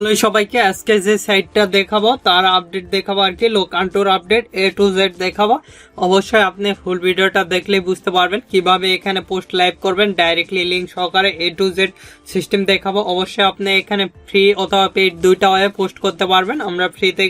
Hello সবাইকে, আজকে যে সাইটটা দেখাবো তার আপডেট দেখাবো আর কি, লোকান্টোর আপডেট A to Z দেখাবো। অবশ্যই আপনি ফুল ভিডিওটা দেখলেই বুঝতে পারবেন কিভাবে এখানে পোস্ট লাইভ করবেন, ডাইরেক্টলি লিঙ্ক সহকারে A to Z সিস্টেম দেখাবো। অবশ্যই আপনি এখানে ফ্রি অথবা পেইড দুইটা ওয়ে পোস্ট করতে পারবেন। আমরা ফ্রিতে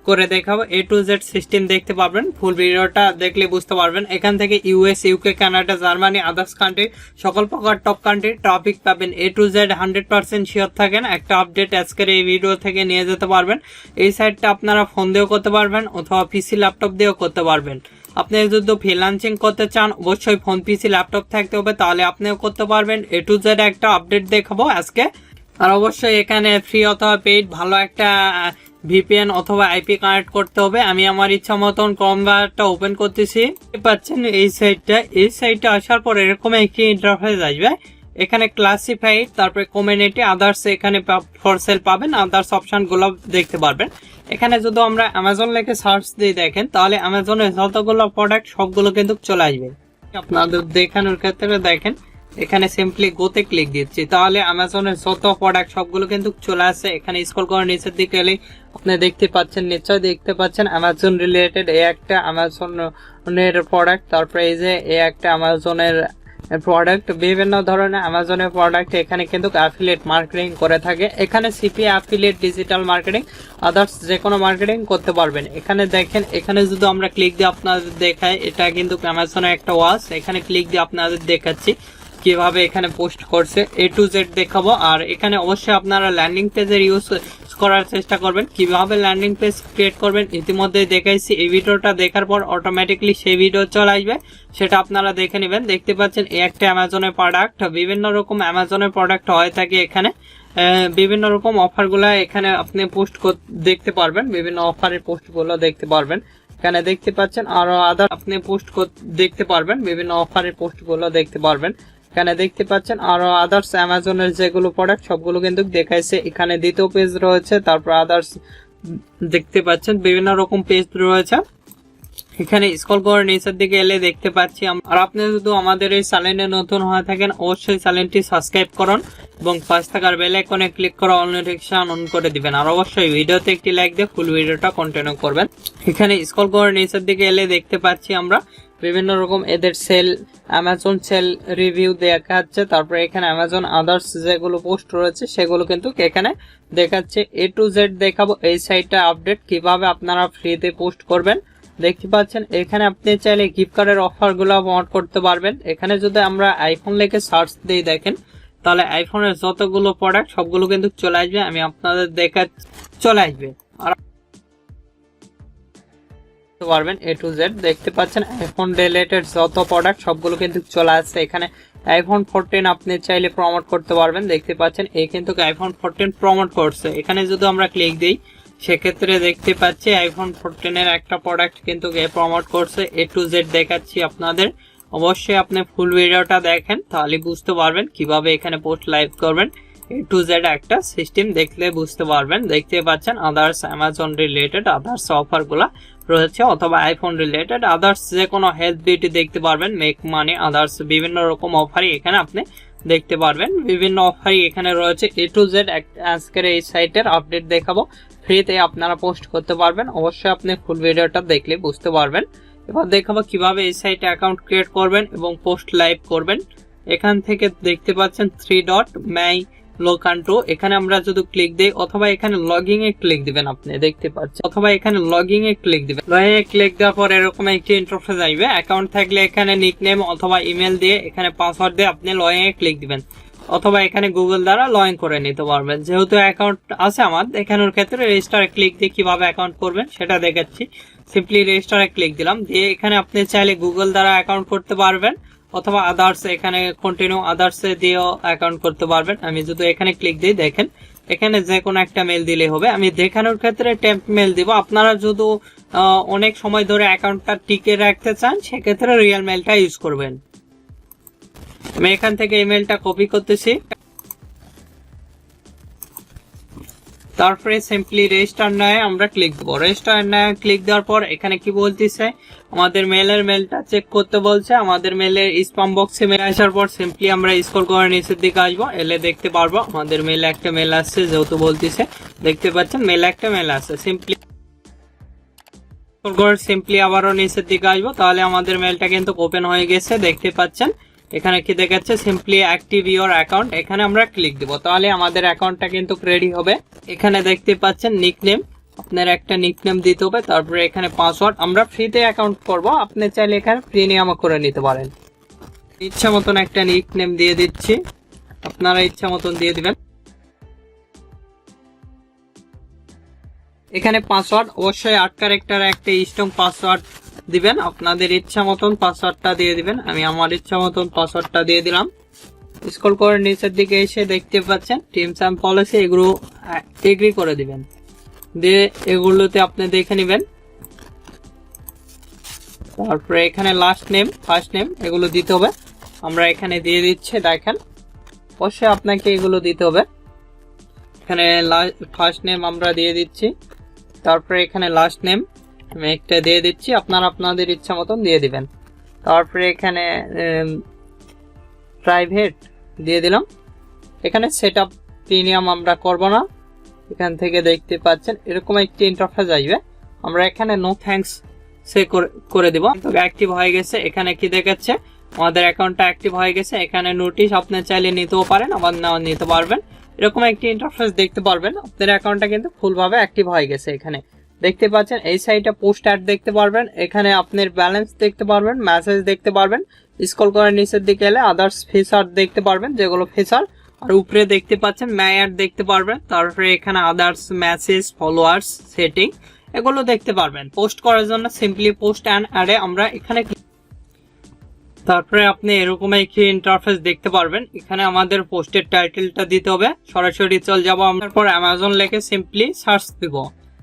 করে দেখাবো। A to Z সিস্টেম দেখতে পারবেন, ফুল ভিডিওটা দেখলে বুঝতে পারবেন। এখান থেকে US, UK, Canada, Germany, others country সকল প্রকার টপ কান্ট্রি টপিক পাবেন। A to Z 100% শিওর থাকেন একটা আপডেট আজকের এই ভিডিও থেকে নিয়ে যেতে পারবেন। এই সাইটটা আপনারা ফোন দিয়েও করতে পারবেন অথবা পিসি ল্যাপটপ দিয়েও করতে পারবেন। আপনি যদি ফ্রিল্যান্সিং করতে চান অবশ্যই ফোন, পিসি, ল্যাপটপ থাকতে হবে, তাহলে আপনিও করতে পারবেন। A to Z একটা আপডেট দেখাবো আজকে। আর অবশ্যই এখানে ফ্রি অথবা পেইড ভালো একটা VPN অথবা IP কানেক্ট করতে হবে। আমি আমার ইচ্ছা মতন কনভার্টারটা ওপেন করতেছি। পাচ্ছেন এই সাইটটা আসার পর এরকম একটি ইন্টারফেস আসবে। এখানে ক্লাসিফাইড, তারপরে কমিউনিটি, আদার্স এখানে ফর সেল পাবেন। আদার্স অপশন গুলো দেখতে পারবেন। এখানে যদি আমরা অ্যামাজন লিখে সার্চ দিয়ে দেখেন তাহলে অ্যামাজনের যতগুলো প্রোডাক্ট সবগুলো কিন্তু চলে আসবে। আপনাদের দেখানোর ক্ষেত্রে দেখেন এখানে সিম্পলি গোতে ক্লিক দিচ্ছি, তাহলে অ্যামাজনের যত প্রোডাক্ট সবগুলো কিন্তু চলে আসে। এখানে স্ক্রল করে নিচের দিকে এলে আপনি দেখতে পাচ্ছেন, নিশ্চয় দেখতে পাচ্ছেন অ্যামাজন রিলেটেড এই একটা অ্যামাজনের প্রোডাক্ট, তারপরে এই যে এই একটা অ্যামাজনের প্রোডাক্ট, বিভিন্ন ধরনের অ্যামাজনের প্রোডাক্ট এখানে কিন্তু অ্যাফিলিয়েট মার্কেটিং করে থাকে। এখানে CPA, affiliate, digital marketing, others যে কোনো মার্কেটিং করতে পারবেন। এখানে দেখেন, এখানে যদি আমরা ক্লিক দিয়ে আপনাদের দেখাই, এটা কিন্তু অ্যামাজনের একটা ওয়াচ। এখানে ক্লিক দিয়ে আপনাদের দেখাচ্ছি কিভাবে এখানে পোস্ট করছে। A to Z দেখাবো। আর এখানে অবশ্যই আপনারা ল্যান্ডিং পেজের ইউজ করার চেষ্টা করবেন। কিভাবে ল্যান্ডিং পেজ ক্রিয়েট করবেন ইতিমধ্যে দেখাইছি। এই ভিডিওটা দেখার পর অটোমেটিকলি সেই ভিডিও চলে আসবে, সেটা আপনারা দেখে নেবেন। দেখতে পাচ্ছেন এই একটা অ্যামাজনের প্রোডাক্ট, বিভিন্ন রকম অ্যামাজনের প্রোডাক্ট হয়ে থাকে। এখানে বিভিন্ন রকম অফারগুলো এখানে আপনি পোস্ট দেখতে পারবেন, বিভিন্ন অফারের পোস্টগুলো দেখতে পারবেন। এখানে দেখতে পাচ্ছেন আরো আদার আপনি পোস্ট দেখতে পারবেন, বিভিন্ন অফারের পোস্টগুলো দেখতে পারবেন। এখানে দেখতে পাচ্ছেন আরো আদার্স অ্যামাজনের যেগুলো প্রোডাক্ট সবগুলো কিন্তু দেখাইছে। এখানে দ্বিতীয় পেজ রয়েছে, তারপর আদার্স দেখতে পাচ্ছেন বিভিন্ন রকম পেজ রয়েছে। এখানে স্ক্রল করে নিচের দিকে এলে দেখতে পাচ্ছি। আর আপনি যদি আমাদের এই চ্যানেলে নতুন হয়ে থাকেন অবশ্যই চ্যানেলটি সাবস্ক্রাইব করুন এবং পাশে থাকার বেল আইকনে ক্লিক করে অল নোটিফিকেশন অন করে দিবেন। আর অবশ্যই ভিডিওতে একটি লাইক দিয়ে ফুল ভিডিওটা কন্টিনিউ করবেন। এখানে স্ক্রল করে নিচের দিকে এলে দেখতে পাচ্ছি আমরা বিভিন্ন রকম এদের সেল, অ্যামাজন সেল রিভিউ দেখা যাচ্ছে। তারপরে এখানে অ্যামাজন আদার্স যেগুলো পোস্ট রয়েছে সেগুলো কিন্তু এখানে দেখাচ্ছে। A to Z দেখাবো এই সাইটটা আপডেট কিভাবে আপনারা ফ্রিতে পোস্ট করবেন। দেখতে পাচ্ছেন এখানে আপনি চাইলে গিফট কার্ডের অফার গুলো প্রমোট করতে পারবেন। এখানে যদি আমরা আইফোন লিখে সার্চ দিয়ে দেখেন তাহলে আইফোনের যতগুলো প্রোডাক্ট সবগুলো কিন্তু চলে আসবে। আমি আপনাদের চলে আসবে আর পারবেন। A to Z দেখতে পাচ্ছেন আইফোন রিলেটেড যত প্রোডাক্ট সবগুলো কিন্তু চলে আসছে। এখানে আইফোন 14 আপনি চাইলে প্রমোট করতে পারবেন। দেখতে পাচ্ছেন এই কিন্তু আইফোন 14 প্রমোট করছে। এখানে যদি আমরা ক্লিক দিই সেক্ষেত্রে দেখতে পাচ্ছি আইফোন 14 এর একটা প্রোডাক্ট কিন্তু প্রমোট করছে। A to Z দেখাচ্ছি আপনাদের। অবশ্যই আপনি ফুল ভিডিওটা দেখেন তাহলে বুঝতে পারবেন কিভাবে এখানে পোস্ট লাইভ করবেন। A to Z একটা সিস্টেম দেখলে বুঝতে পারবেন। দেখতে পাচ্ছেন others Amazon related others offer গুলা রয়েছে, অথবা আইফোন রিলেটেড আদার্স যে কোনো হেলথ বিউটি দেখতে পারবেন, মেক মানি, আদার্স বিভিন্ন রকম অফারই এখানে আপনি দেখতে পারবেন। বিভিন্ন অফারই এখানে রয়েছে। A to Z আজকের এই সাইটের আপডেট দেখাবো, ফ্রিতে আপনারা পোস্ট করতে পারবেন। অবশ্যই আপনি ফুল ভিডিওটা দেখলে বুঝতে পারবেন। এবার দেখাবো কিভাবে এই সাইটে অ্যাকাউন্ট ক্রিয়েট করবেন এবং পোস্ট লাইভ করবেন। এখান থেকে দেখতে পাচ্ছেন 3 ডট মাই লোকান্টো, এখানে আমরা যদি ক্লিক দিই অথবা এখানে লগইন এ ক্লিক দিবেন, আপনি দেখতে পাচ্ছেন, অথবা এখানে লগইন এ ক্লিক দিবেন। লগইন এ ক্লিক দেওয়ার পর এরকম একটি ইন্টারফেস আসবে। অ্যাকাউন্ট থাকলে এখানে নিকনেম অথবা ইমেল দিয়ে এখানে পাসওয়ার্ড দিয়ে আপনি লগইন এ ক্লিক দিবেন, অথবা এখানে গুগল দ্বারা লগইন করে নিতে পারবেন। যেহেতু অ্যাকাউন্ট আছে আমার, দেখানোর ক্ষেত্রে রেজিস্টারে ক্লিক দিয়ে কিভাবে অ্যাকাউন্ট করবেন সেটা দেখাচ্ছি। সিম্পলি রেজিস্টারে ক্লিক দিলাম, দিয়ে এখানে আপনি চাইলে গুগল দ্বারা অ্যাকাউন্ট করতে পারবেন অথবা আদার্স এখানে কন্টিনিউ আদার্স দিয়েও অ্যাকাউন্ট করতে পারবেন। আমি যদি এখানে ক্লিক দিই দেখেন এখানে যে কোনো একটা মেল দিলে হবে। আমি দেখানোর ক্ষেত্রে টেম্প মেল দিব। আপনারা যদি অনেক সময় ধরে অ্যাকাউন্টটা টিকে রাখতে চান সেক্ষেত্রে রিয়েল মেলটা ইউজ করবেন। আমি এখান থেকে ইমেলটা কপি করতেছি, তারপরে সিম্পলি রেজিস্টার নাও আমরা ক্লিক দেবো। রেজিস্টার নাও ক্লিক দেওয়ার পর এখানে কি বলতেছে, আমাদের মেলটা চেক করতে বলছে। আমাদের মেলের স্প্যাম বক্সে মেল আসার পর সিম্পলি আমরা স্ক্রল করে নিচের দিকে আসবো, এলে দেখতে পারবো আমাদের মেলে একটা মেল আসছে, যেহেতু বলতেছে দেখতে পাচ্ছেন মেলে একটা মেল আসছে। সিম্পলি আবারও নিচের দিকে আসবো, তাহলে আমাদের মেলটা কিন্তু ওপেন হয়ে গেছে। দেখতে পাচ্ছেন এখানে কি দেখাচ্ছে, সিম্পলি অ্যাক্টিভ ইওর অ্যাকাউন্ট, এখানে আমরা ক্লিক দিব, তাহলে আমাদের অ্যাকাউন্টটা কিন্তু রেডি হবে। এখানে দেখতে পাচ্ছেন নিকনেম, আপনার একটা নিকনেম দিতে হবে, তারপরে এখানে পাসওয়ার্ড। আমরা ফ্রিতে অ্যাকাউন্ট করব, আপনি চাইলে এখানে প্রিমিয়ামও করে নিতে পারেন। ইচ্ছা মতন একটা নিকনেম দিয়ে দিচ্ছি, আপনারা ইচ্ছা মতন দিয়ে দিবেন। এখানে পাসওয়ার্ড অবশ্যই 8 ক্যারেক্টার একটা স্ট্রং পাসওয়ার্ড দিবেন, আপনাদের ইচ্ছা মতন পাসওয়ার্ডটা দিয়ে দিবেন। আমি আমার ইচ্ছা মতন পাসওয়ার্ডটা দিয়ে দিলাম। স্ক্রল করে নিচের দিকে এসে দেখতে পাচ্ছেন টিমস এন্ড পলিসি, এগুলো এগ্রি করে দিবেন, দিয়ে এগুলোতে আপনি দেখে নেবেন। তারপরে এখানে লাস্ট নেম ফার্স্ট নেম এগুলো দিতে হবে, আমরা এখানে দিয়ে দিচ্ছি। দেখেন অবশ্যই আপনাকে এগুলো দিতে হবে। এখানে ফার্স্ট নেম আমরা দিয়ে দিচ্ছি, তারপরে এখানে লাস্ট নেম আমি একটা দিয়ে দিচ্ছি, আপনারা আপনাদের ইচ্ছা মতন দিয়ে দিবেন। তারপরে এখানে প্রাইভেট দিয়ে দিলাম। এখানে সেটআপ প্রিমিয়াম আমরা করব না, এখান থেকে দেখতে পাচ্ছেন এরকম একটি ইন্টারফেস আসবে, আমরা এখানে নো থ্যাঙ্কস সে করে দিব। তো অ্যাক্টিভ হয়ে গেছে, এখানে কি দেখাচ্ছে আমাদের অ্যাকাউন্টটা অ্যাক্টিভ হয়ে গেছে। এখানে নোটিশ আপনি চাইলে নিতেও পারেন, আবার নাও নিতে পারবেন। এরকম একটি ইন্টারফেস দেখতে পারবেন, আপনার অ্যাকাউন্টটা কিন্তু ফুলভাবে অ্যাক্টিভ হয়ে গেছে। এখানে দেখতে পাচ্ছেন এই সাইডে পোস্ট অ্যাড দেখতে পারবেন, এখানে আপনার ব্যালেন্স দেখতে পারবেন, মেসেজ দেখতে পারবেন। স্ক্রল করে নিচের দিকে এলে আদার্স ফিচার দেখতে পারবেন, যেগুলো ফিচার। আর উপরে দেখতে পাচ্ছেন মাই অ্যাড দেখতে পারবেন, তারপরে এখানে আদার্স মেসেজ ফলোয়ার্স সেটিং এগুলো দেখতে পারবেন। পোস্ট করার জন্য সিম্পলি পোস্ট অ্যান্ড অ্যাডে আমরা এখানে, তারপরে আপনি এরকম একটি ইন্টারফেস দেখতে পারবেন। এখানে আমাদের পোস্টের টাইটেলটা দিতে হবে, সরাসরি চলে যাবো। তারপর অ্যামাজন লিখে সিম্পলি সার্চ দিব,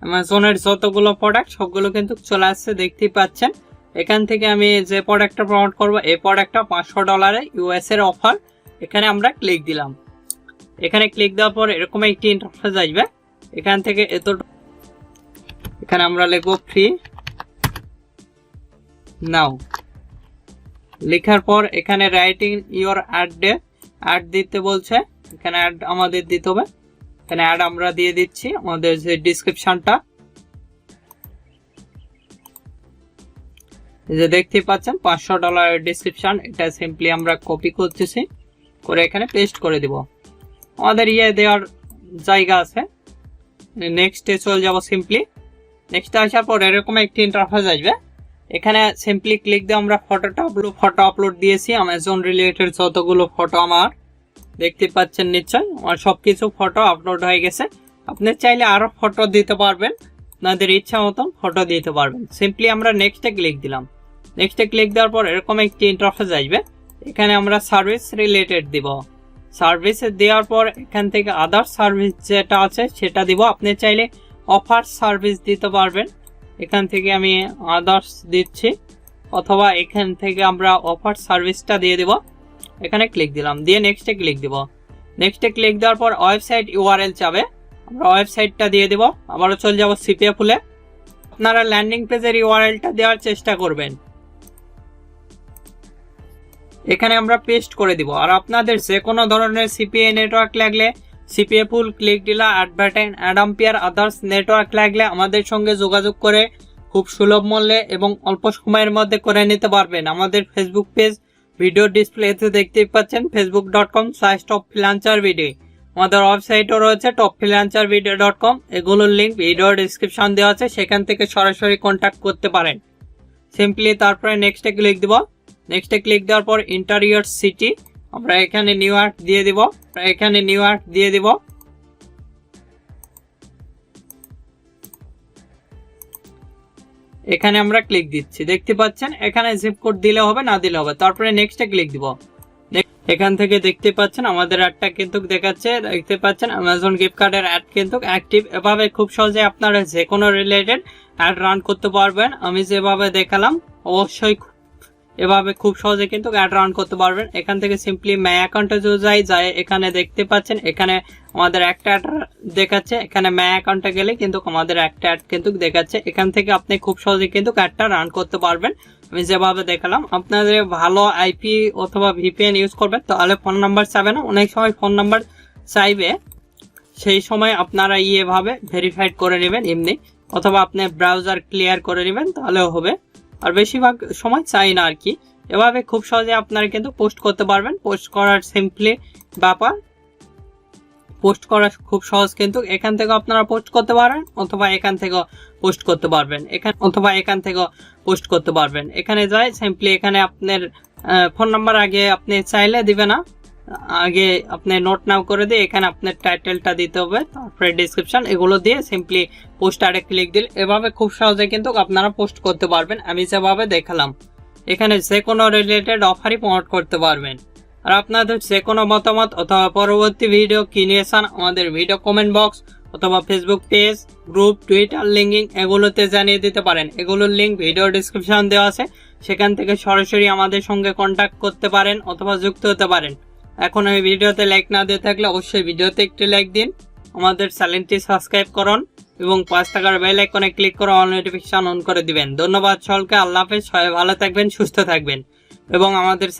অ্যামাজনের যতগুলো প্রোডাক্ট সবগুলো কিন্তু চলে আসছে দেখতেই পাচ্ছেন। এখান থেকে আমি যে প্রোডাক্টটা প্রমোট করব, এই প্রোডাক্টটা $500 ইউএস এর অফার, এখানে আমরা ক্লিক দিলাম। এখানে ক্লিক দেওয়ার পর এরকম একটি ইন্টারফেস আসবে, এখান থেকে এখানে আমরা লিখব ফ্রি নাও। লেখার পর এখানে রাইটিং ইওর অ্যাড দিতে বলছে, এখানে অ্যাড আমাদের দিতে হবে। এখানে অ্যাড আমরা দিয়ে দিচ্ছি, আমাদের যে ডিসক্রিপশনটা যে দেখতে পাচ্ছেন $500 ডিসক্রিপশন, এটা সিম্পলি আমরা কপি করতেছি, করে এখানে পেস্ট করে দিব। আমাদের দেওয়ার জায়গা আছে, নেক্সটে চলে যাব। সিম্পলি নেক্সটে আসার পর এরকম একটি ইন্টারফেস আসবে, এখানে সিম্পলি ক্লিক দিয়ে আমরা ফটো আপলোড দিয়েছি। অ্যামাজন রিলেটেড যতগুলো ফটো আমার দেখতে পাচ্ছেন নিশ্চয়, আমার সবকিছু ফটো আপলোড হয়ে গেছে। আপনি চাইলে আরো ফটো দিতে পারবেন, আপনাদের ইচ্ছা মতন ফটো দিতে পারবেন। সিম্পলি আমরা নেক্সটে ক্লিক দিলাম। নেক্সটে ক্লিক দেওয়ার পর এরকম একটি ইন্টারফেস আসবে, এখানে আমরা সার্ভিস রিলেটেড দিব। সার্ভিস দেওয়ার পর এখান থেকে আদার সার্ভিস যেটা আছে সেটা দিব। আপনি চাইলে অফার সার্ভিস দিতে পারবেন, এখান থেকে আমি আদার্স দিচ্ছি, অথবা এখান থেকে আমরা অফার সার্ভিসটা দিয়ে দেব। এখানে ক্লিক দিলাম, দিয়ে নেক্সটে ক্লিক দিব। নেক্সটে ক্লিক দেওয়ার পর ওয়েবসাইট ইউআরএল চাবে, আমরা ওয়েবসাইটটা দিয়ে দেব। আবারও চলে যাব সিপিএ ফুলে। আপনারা ল্যান্ডিং পেজের ইউআরএলটা দেওয়ার চেষ্টা করবেন, এখানে আমরা পেস্ট করে দিব। আর আপনাদের যে কোনো ধরনের সিপিএ নেটওয়ার্ক লাগলে, সিপিএ ফুল, ক্লিক ডিলা, অ্যাডভার্টাইন, অ্যাডাম্পিয়ার, আদার্স নেটওয়ার্ক লাগলে আমাদের সঙ্গে যোগাযোগ করে খুব সুলভ মূল্যে এবং অল্প সময়ের মধ্যে করে নিতে পারবেন। আমাদের ফেসবুক পেজ ভিডিও ডিসপ্লেতে দেখতেই পাচ্ছেন, facebook.com/topfreelancervideo। আমাদের ওয়েবসাইটও রয়েছে topfreelancervideo.com, এগুলোর লিঙ্ক ভিডিও ডিসক্রিপশন দেওয়া আছে, সেখান থেকে সরাসরি কন্ট্যাক্ট করতে পারেন। সিম্পলি তারপরে নেক্সটে ক্লিক দিব। নেক্সটে ক্লিক দেওয়ার পর ইন্টারিয়র সিটি, আমরা এখানে নিউ ইয়র্ক দিয়ে দিব, এখানে নিউ ইয়র্ক দিয়ে দিব। এখানে আমরা ক্লিক দিচ্ছি, দেখতে পাচ্ছেন এখানে জিপ কোড দিলে হবে না দিলে হবে। তারপরে নেক্সটে ক্লিক দিব। এখান থেকে দেখতে পাচ্ছেন আমাদের অ্যাডটা কিন্তু দেখাচ্ছে, দেখতে পাচ্ছেন অ্যামাজন গিফট কার্ডের অ্যাড কিন্তু অ্যাক্টিভ। এভাবে খুব সহজে আপনারা যে কোনো রিলেটেড অ্যাড রান করতে পারবেন। আমি যেভাবে দেখালাম অবশ্যই এভাবে খুব সহজে কিন্তু অ্যাড রান করতে পারবেন। এখান থেকে সিম্পলি মাই অ্যাকাউন্টে যাই এখানে দেখতে পাচ্ছেন এখানে আমাদের একটা অ্যাড দেখাচ্ছে। এখানে মাই অ্যাকাউন্টে গেলে কিন্তু আমাদের একটা অ্যাড কিন্তু দেখাচ্ছে। এখান থেকে আপনি খুব সহজে কিন্তু অ্যাডটা রান করতে পারবেন। আমি যেভাবে দেখালাম, আপনাদের ভালো আইপি অথবা ভিপিএন ইউজ করবেন তাহলে ফোন নাম্বার চাবে না। অনেক সময় ফোন নাম্বার চাইবে, সেই সময় আপনারা এভাবে ভেরিফাইড করে নেবেন এমনি, অথবা আপনি ব্রাউজার ক্লিয়ার করে নেবেন তাহলেও হবে। আর বেশিরভাগ সময় চাই না আর কি। এভাবে খুব সহজে আপনারা কিন্তু পোস্ট করতে পারবেন। পোস্ট করার সিম্পলি ব্যাপার, পোস্ট করা খুব সহজ। কিন্তু এখান থেকে আপনারা পোস্ট করতে পারেন অথবা এখান থেকে পোস্ট করতে পারবেন, এখান থেকে পোস্ট করতে পারবেন। এখানে যাই সিম্পলি এখানে আপনার ফোন নাম্বার আগে আপনি চাইলে দিবে না, আগে আপনি নোট নাও করে দিয়ে এখানে আপনার টাইটেলটা দিতে হবে, তারপরে ডিসক্রিপশন, এগুলো দিয়ে সিম্পলি পোস্ট আরে ক্লিক দিলে এভাবে খুব সহজে কিন্তু আপনারা পোস্ট করতে পারবেন। আমি যেভাবে দেখালাম এখানে যে কোনো রিলেটেড অফারই প্রমোট করতে পারবেন। আর আপনাদের যে কোনো মতামত অথবা পরবর্তী ভিডিও কি নিয়ে চান আমাদের ভিডিও কমেন্ট বক্স অথবা Facebook page, group, Twitter linking এগুলোতে জানিয়ে দিতে পারেন। এগুলোর লিঙ্ক ভিডিও ডিসক্রিপশন দেওয়া আছে, সেখান থেকে সরাসরি আমাদের সঙ্গে কন্ট্যাক্ট করতে পারেন অথবা যুক্ত হতে পারেন। এখন এই ভিডিওতে লাইক না দিয়ে থাকলে অবশ্যই ভিডিওতে একটি লাইক দিন, আমাদের চ্যানেলটি সাবস্ক্রাইব করুন এবং 5 টাকার বেল আইকনে ক্লিক করে অল নোটিফিকেশন অন করে দিবেন। ধন্যবাদ সকলকে, আল্লাহ হাফেজ, সবাই ভালো থাকবেন, সুস্থ থাকবেন এবং আমাদের